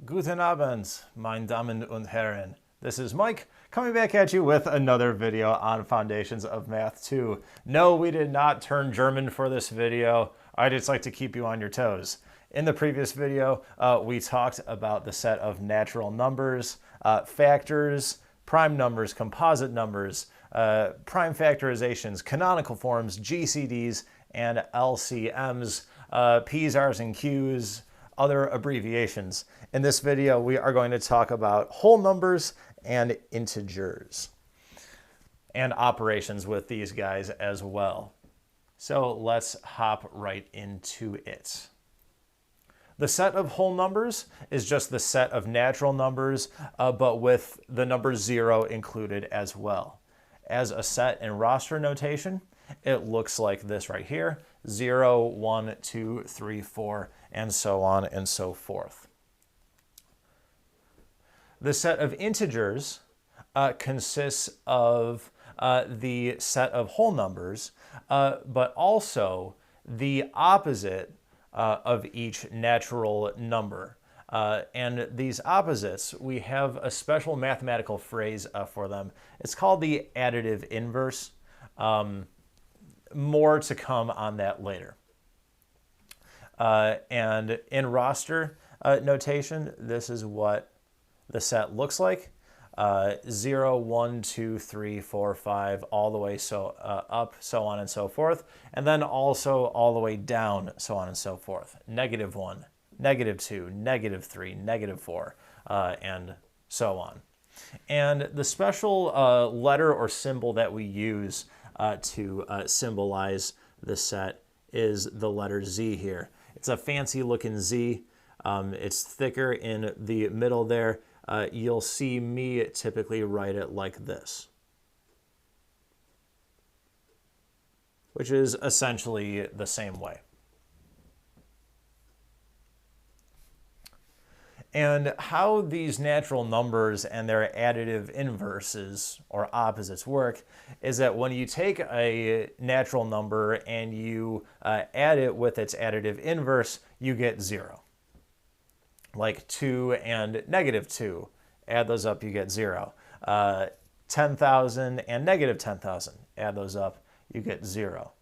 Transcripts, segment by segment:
Guten Abend, meine Damen und Herren. This is Mike coming back at you with another video on Foundations of Math 2. No, we did not turn German for this video. I just like to keep you on your toes. In the previous video, we talked about the set of natural numbers, factors, prime numbers, composite numbers, prime factorizations, canonical forms, GCDs, and LCMs, P's, R's, and Q's, other abbreviations. In this video, we are going to talk about whole numbers and integers and operations with these guys as well. So let's hop right into it. The set of whole numbers is just the set of natural numbers, but with the number 0 included as well. As a set in roster notation, it looks like this right here: 0, 1, 2, 3, 4, and so on and so forth. The set of integers consists of the set of whole numbers, but also the opposite of each natural number. And these opposites, we have a special mathematical phrase for them. It's called the additive inverse. More to come on that later. And in roster notation, this is what the set looks like. 0, 1, 2, 3, 4, 5, all the way up, so on and so forth. And then also all the way down, so on and so forth. -1, -2, -3, -4, and so on. And the special letter or symbol that we use to symbolize the set is the letter Z here. It's a fancy looking Z. It's thicker in the middle there. You'll see me typically write it like this, which is essentially the same way. And how these natural numbers and their additive inverses or opposites work is that when you take a natural number and you add it with its additive inverse, you get 0. Like 2 and -2. Add those up, you get 0. 10,000 and -10,000. Add those up, you get 0.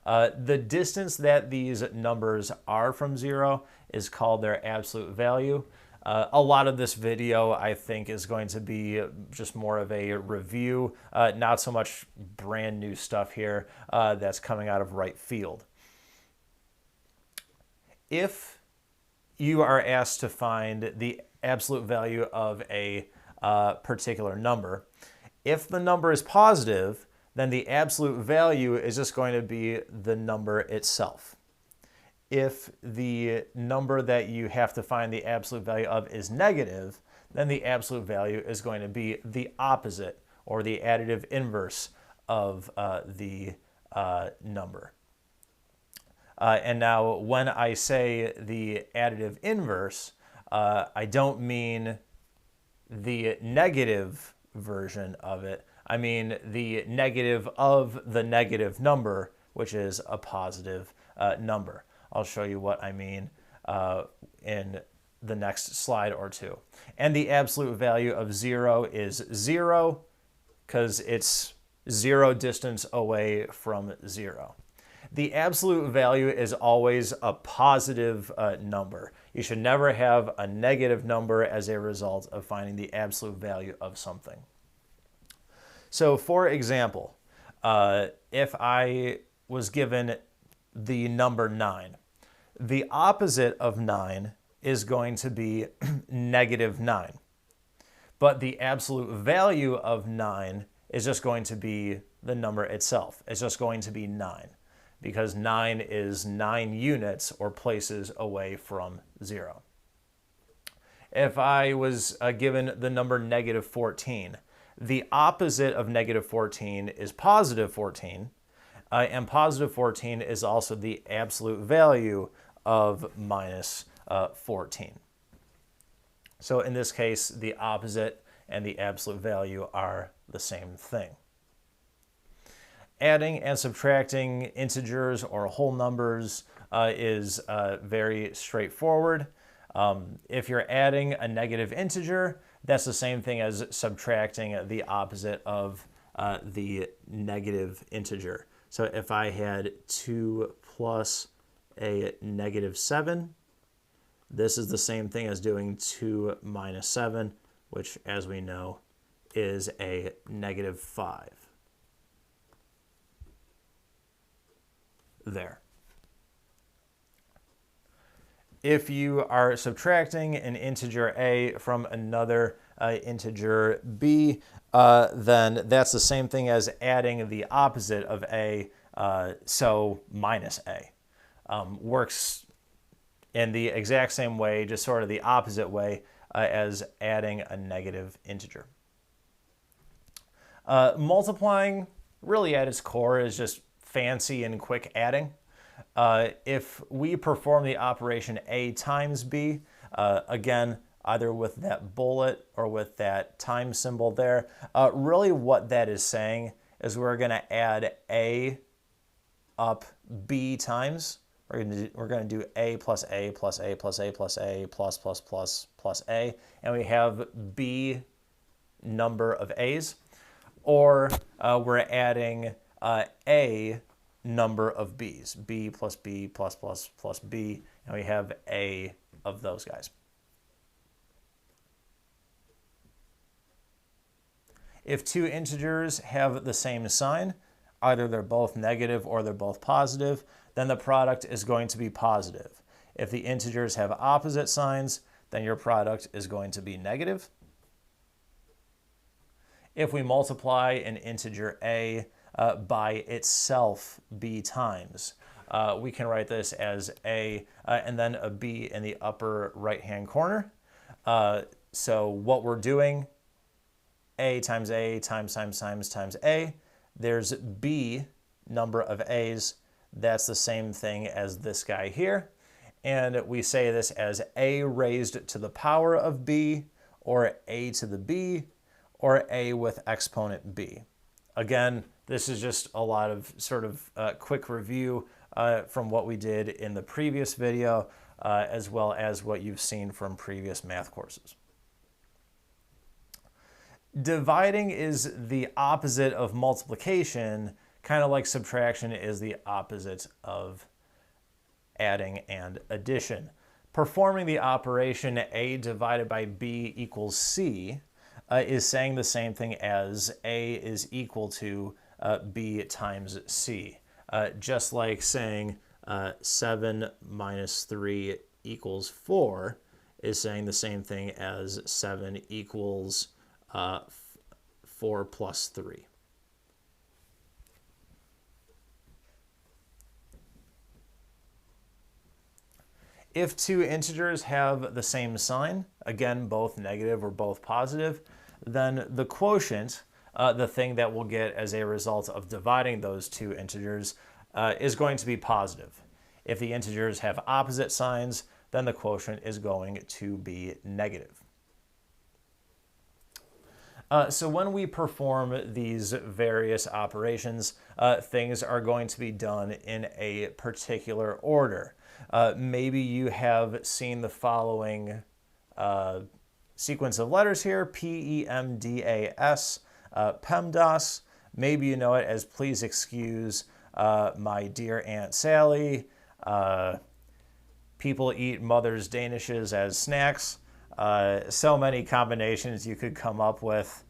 The distance that these numbers are from 0 is called their absolute value. A lot of this video, I think, is going to be just more of a review, not so much brand new stuff here that's coming out of right field. If you are asked to find the absolute value of a particular number, if the number is positive, then the absolute value is just going to be the number itself. If the number that you have to find the absolute value of is negative, then the absolute value is going to be the opposite or the additive inverse of the number. And now when I say the additive inverse, I don't mean the negative version of it. I mean the negative of the negative number, which is a positive number. I'll show you what I mean in the next slide or two. And the absolute value of 0 is 0 because it's 0 distance away from 0. The absolute value is always a positive number. You should never have a negative number as a result of finding the absolute value of something. So for example, if I was given the number 9, the opposite of 9 is going to be -9. But the absolute value of 9 is just going to be the number itself. It's just going to be 9 because 9 is 9 units or places away from 0. If I was given the number -14, the opposite of -14 is +14. And +14 is also the absolute value of -14. So in this case, the opposite and the absolute value are the same thing. Adding and subtracting integers or whole numbers is very straightforward. If you're adding a negative integer, that's the same thing as subtracting the opposite of the negative integer. So if I had 2 plus a negative 7, this is the same thing as doing 2 minus 7, which, as we know, is a negative 5. There. If you are subtracting an integer a from another integer b, then that's the same thing as adding the opposite of a, so minus a. Works in the exact same way, just sort of the opposite way as adding a negative integer. Multiplying, really at its core, is just fancy and quick adding. If we perform the operation a times b, again, either with that bullet or with that times symbol there, really what that is saying is we're going to add a up b times. We're going to do a plus a plus a plus a plus a plus plus plus plus a, and we have b number of a's. Or we're adding a number of b's, b plus b plus plus plus b, and we have a of those guys. If two integers have the same sign, either they're both negative or they're both positive, then the product is going to be positive. If the integers have opposite signs, then your product is going to be negative. If we multiply an integer a by itself b times, we can write this as a and then a b in the upper right-hand corner. So what we're doing, a times times a, there's b number of a's. That's the same thing as this guy here. And we say this as a raised to the power of b, or a to the b, or a with exponent b. Again, this is just a lot of sort of quick review from what we did in the previous video, as well as what you've seen from previous math courses. Dividing is the opposite of multiplication, kind of like subtraction is the opposite of adding and addition. Performing the operation a divided by b equals c is saying the same thing as a is equal to b times c. Just like saying 7 minus 3 equals 4 is saying the same thing as 7 equals 4 plus 3. If two integers have the same sign, again, both negative or both positive, then the quotient, the thing that we'll get as a result of dividing those two integers, is going to be positive. If the integers have opposite signs, then the quotient is going to be negative. So when we perform these various operations, things are going to be done in a particular order. Maybe you have seen the following sequence of letters here, PEMDAS, PEMDAS. Maybe you know it as please excuse my dear Aunt Sally. People eat mother's danishes as snacks. So many combinations you could come up with.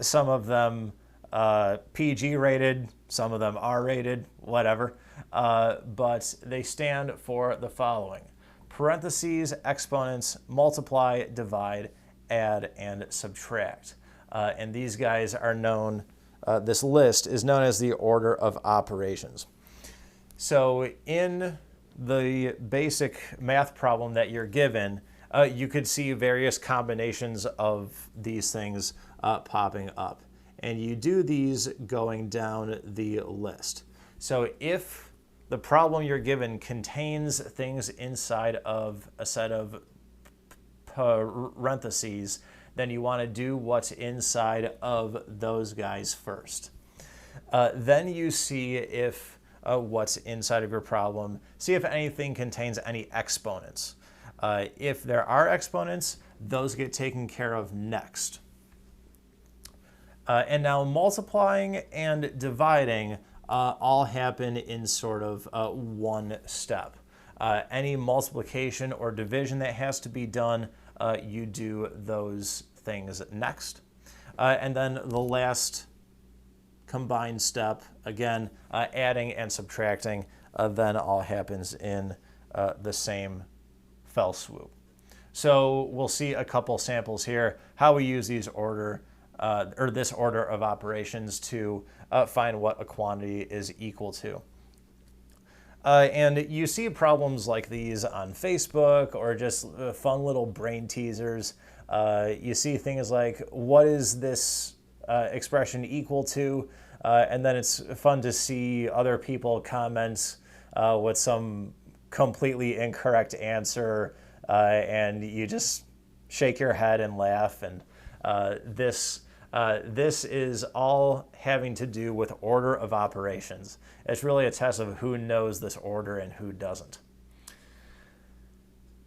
Some of them PG rated, some of them R rated, whatever. But they stand for the following: parentheses, exponents, multiply, divide, add, and subtract. And these guys are known, this list is known as the order of operations. So in the basic math problem that you're given, you could see various combinations of these things popping up. And you do these going down the list. So if the problem you're given contains things inside of a set of parentheses, then you want to do what's inside of those guys first. Then you see if what's inside of your problem, see if anything contains any exponents. If there are exponents, those get taken care of next. And now multiplying and dividing all happen in sort of one step. Any multiplication or division that has to be done, you do those things next. And then the last combined step, again, adding and subtracting, then all happens in the same fell swoop. So we'll see a couple samples here, how we use these this order of operations to find what a quantity is equal to. And you see problems like these on Facebook or just fun little brain teasers. You see things like, what is this expression equal to? And then it's fun to see other people comment with some completely incorrect answer, and you just shake your head and laugh. And this is all having to do with order of operations. It's really a test of who knows this order and who doesn't.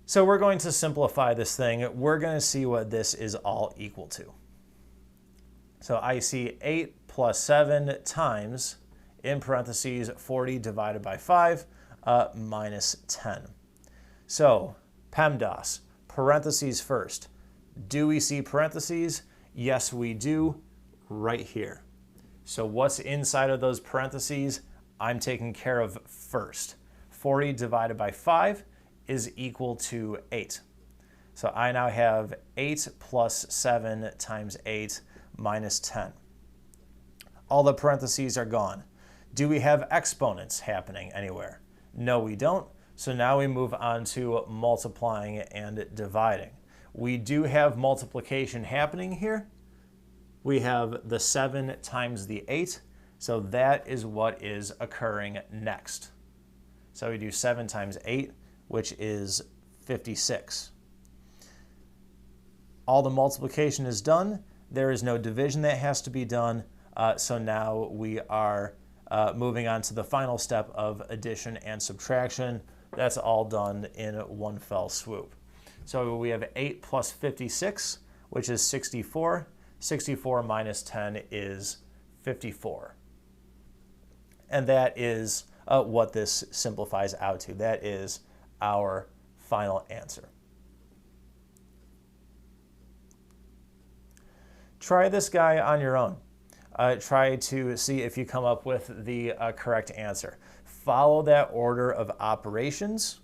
So we're going to simplify this thing. We're going to see what this is all equal to. So I see 8 plus 7 times, in parentheses, 40 divided by 5 minus 10. So PEMDAS, parentheses first. Do we see parentheses? Yes, we do, right here. So what's inside of those parentheses? I'm taking care of first. 40 divided by 5 is equal to 8. So I now have 8 plus 7 times 8 minus 10. All the parentheses are gone. Do we have exponents happening anywhere? No, we don't. So now we move on to multiplying and dividing. We do have multiplication happening here. We have the 7 times the 8. So that is what is occurring next. So we do 7 times 8, which is 56. All the multiplication is done. There is no division that has to be done. So now we are moving on to the final step of addition and subtraction. That's all done in one fell swoop. So we have 8 plus 56, which is 64. 64 minus 10 is 54. And that is what this simplifies out to. That is our final answer. Try this guy on your own. Try to see if you come up with the correct answer. Follow that order of operations.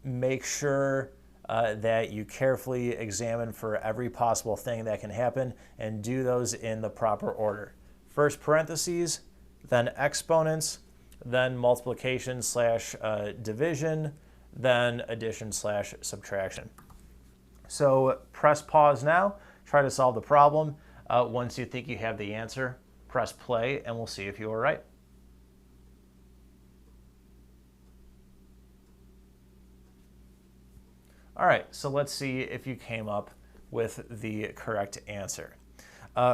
Make sure that you carefully examine for every possible thing that can happen and do those in the proper order. First parentheses, then exponents, then multiplication slash division, then addition slash subtraction. So press pause now, try to solve the problem. Once you think you have the answer, press play and we'll see if you were right. All right, so let's see if you came up with the correct answer.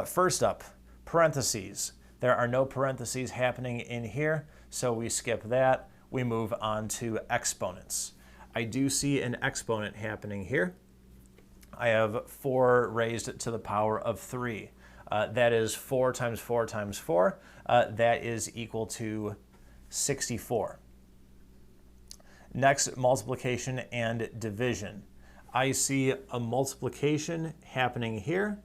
First up, parentheses. There are no parentheses happening in here, so we skip that. We move on to exponents. I do see an exponent happening here. I have 4 raised to the power of 3. That is 4 times 4 times 4. That is equal to 64. Next, multiplication and division. I see a multiplication happening here,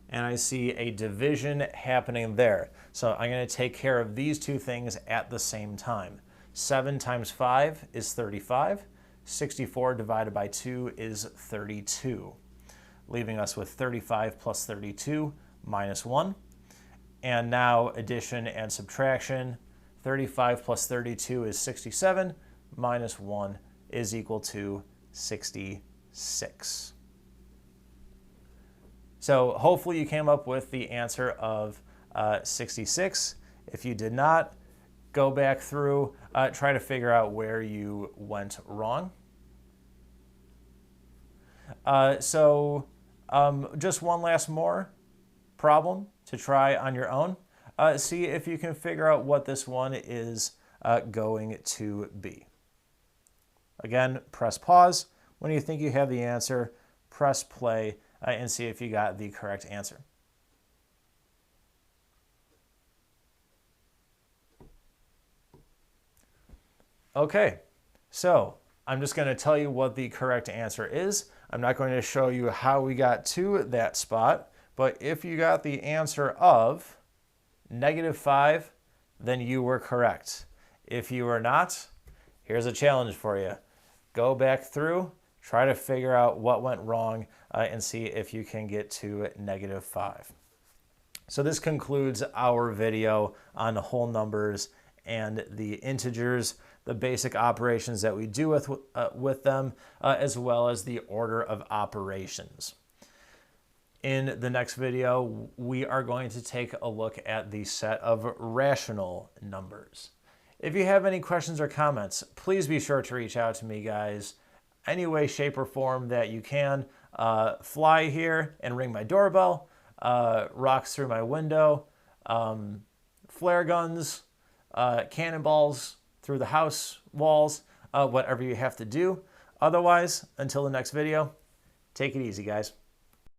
and I see a division happening there. So I'm going to take care of these two things at the same time. 7 times 5 is 35. 64 divided by 2 is 32, leaving us with 35 plus 32 minus 1. And now addition and subtraction. 35 plus 32 is 67. Minus 1 is equal to 66. So hopefully you came up with the answer of 66. If you did not, go back through, try to figure out where you went wrong. Just one last more problem to try on your own. See if you can figure out what this one is going to be. Again, press pause. When you think you have the answer, press play and see if you got the correct answer. Okay, so I'm just going to tell you what the correct answer is. I'm not going to show you how we got to that spot, but if you got the answer of -5, then you were correct. If you were not, here's a challenge for you. Go back through, try to figure out what went wrong, and see if you can get to -5. So this concludes our video on the whole numbers and the integers, the basic operations that we do with them, as well as the order of operations. In the next video, we are going to take a look at the set of rational numbers. If you have any questions or comments, please be sure to reach out to me, guys. Any way, shape, or form that you can. Fly here and ring my doorbell, rocks through my window, flare guns, cannonballs through the house walls, whatever you have to do. Otherwise, until the next video, take it easy, guys.